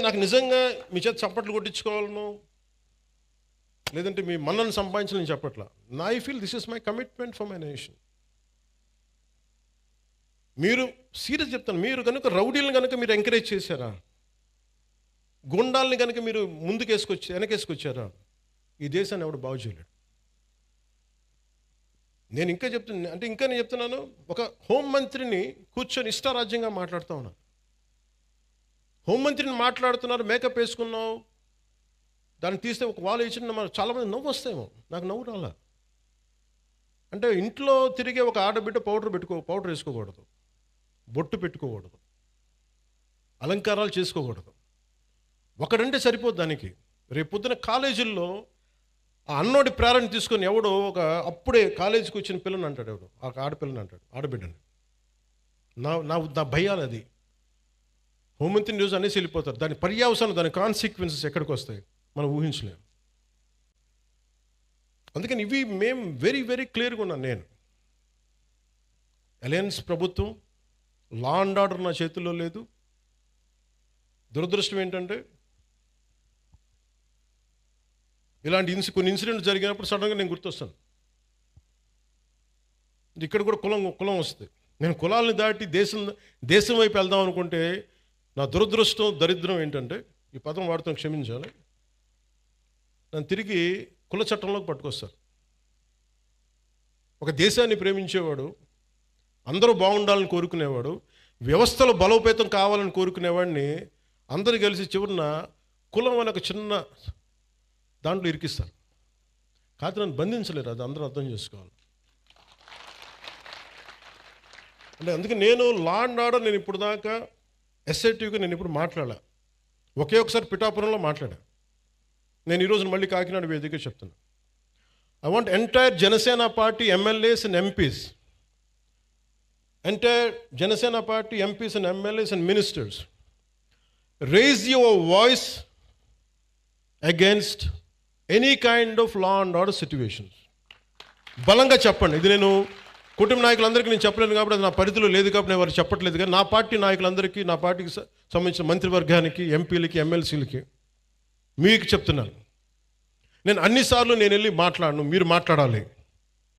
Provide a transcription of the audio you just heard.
నాకు నిజంగా మీ చేత చప్పట్లు కొట్టించుకోవాలను, లేదంటే మీ మన్నను సంపాదించాలని నేను చెప్పట్లా. I feel this is my commitment for my nation. మీరు సీరియస్ చెప్తాను, మీరు కనుక రౌడీలను కనుక మీరు ఎంకరేజ్ చేశారా, గుండాలని కనుక మీరు వెనకేసుకొచ్చారా, ఈ దేశాన్ని ఎవడు బాగు చేయలేడు. నేను చెప్తున్నాను, ఒక హోంమంత్రిని కూర్చొని ఇష్టారాజ్యంగా మాట్లాడుతూ ఉన్నాను. హోంమంత్రిని మాట్లాడుతున్నారు, మేకప్ వేసుకున్నావు, దాన్ని తీస్తే ఒక వాళ్ళు ఇచ్చిన చాలామంది నవ్వు వస్తాయేమో, నాకు నవ్వు రాలా. అంటే ఇంట్లో తిరిగే ఒక ఆడబిడ్డ పౌడర్ వేసుకోకూడదు, బొట్టు పెట్టుకోకూడదు, అలంకారాలు చేసుకోకూడదు. ఒకడంటే సరిపోద్ది దానికి. రేపు పొద్దున కాలేజీల్లో ఆ అన్నోడి ప్రేరణ తీసుకొని ఎవడో ఒక అప్పుడే కాలేజీకి వచ్చిన పిల్లని అంటాడు, ఎవడు ఆ ఆడపిల్లని అంటాడు, ఆడబిడ్డని. నా భయాలు అది. హోంమంత్రి న్యూస్ అనేసి వెళ్ళిపోతారు, దాని పర్యావసానం, దాని కాన్సిక్వెన్సెస్ ఎక్కడికి వస్తాయి మనం ఊహించలేము. అందుకని ఇవి మేము వెరీ వెరీ క్లియర్గా ఉన్నాను. నేను అలయన్స్ ప్రభుత్వం, లా అండ్ ఆర్డర్ నా చేతుల్లో లేదు. దురదృష్టం ఏంటంటే ఇలాంటి కొన్ని ఇన్సిడెంట్ జరిగినప్పుడు సడన్గా నేను గుర్తొస్తాను. ఇక్కడ కూడా కులం వస్తుంది. నేను కులాలను దాటి దేశం వైపు వెళ్దాం అనుకుంటే నా దురదృష్టం, దరిద్రం ఏంటంటే, ఈ పదం వాడుతాను, క్షమించాలి, నన్ను తిరిగి కుల చట్టంలోకి పట్టుకొస్తారు. ఒక దేశాన్ని ప్రేమించేవాడు, అందరూ బాగుండాలని కోరుకునేవాడు, వ్యవస్థలు బలోపేతం కావాలని కోరుకునేవాడిని అందరూ కలిసి చివరిన కులం అనే ఒక చిన్న దాంట్లో ఇరికిస్తారు. కాకపోతే నన్ను బంధించలేరు, అది అందరూ అర్థం చేసుకోవాలి. అంటే అందుకే నేను లా అండ్ ఆర్డర్, నేను ఇప్పుడు దాకా ఎస్ఐటీగా నేను ఇప్పుడు మాట్లాడా. ఒకసారి పిఠాపురంలో మాట్లాడా. నేను ఈరోజు మళ్ళీ కాకినాడ వేదికగా చెప్తున్నా. I want entire Janasena party MLAs and MPs, entire Janasena party MPs and MLAs and ministers, raise your voice against any kind of law and order situations. బలంగా చెప్పండి. ఇది నేను కుటుంబ నాయకులందరికీ నేను చెప్పలేను కాబట్టి, అది నా పరిధిలో లేదు కాబట్టి నేను వారికి చెప్పట్లేదు. కానీ నా పార్టీ నాయకులందరికీ, నా పార్టీకి సంబంధించిన మంత్రివర్గానికి, ఎంపీలకి, ఎమ్మెల్సీలకి మీకు చెప్తున్నాను, నేను అన్నిసార్లు నేను వెళ్ళి మాట్లాడను, మీరు మాట్లాడాలి.